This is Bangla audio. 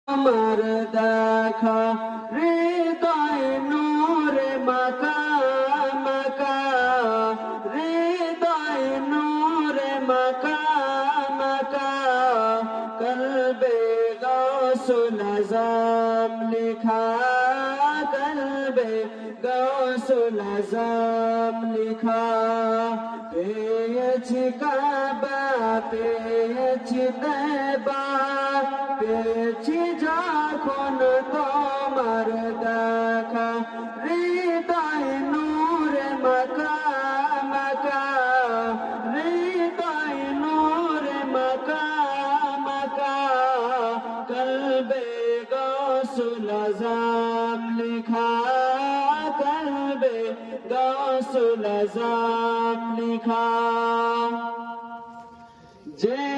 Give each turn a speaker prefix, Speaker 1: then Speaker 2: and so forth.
Speaker 1: আমার দেখা হৃদয় নূরে মাখা মাখা, হৃদয় নূরে মাখা মাখা, কলবে গৌসুল আজম লিখা, কলবে গৌসুল আজম লিখা। পেয়েছি কাবা, পেয়েছি তৈবা, পেয়েছি যখন তোমার দেখা, হৃদয় নূরে মাখা মাখা, হৃদয় নূরে মাখা মাখা, কলবে গৌসুল আজম লিখা, কলবে গৌসুল আজম লিখা। যে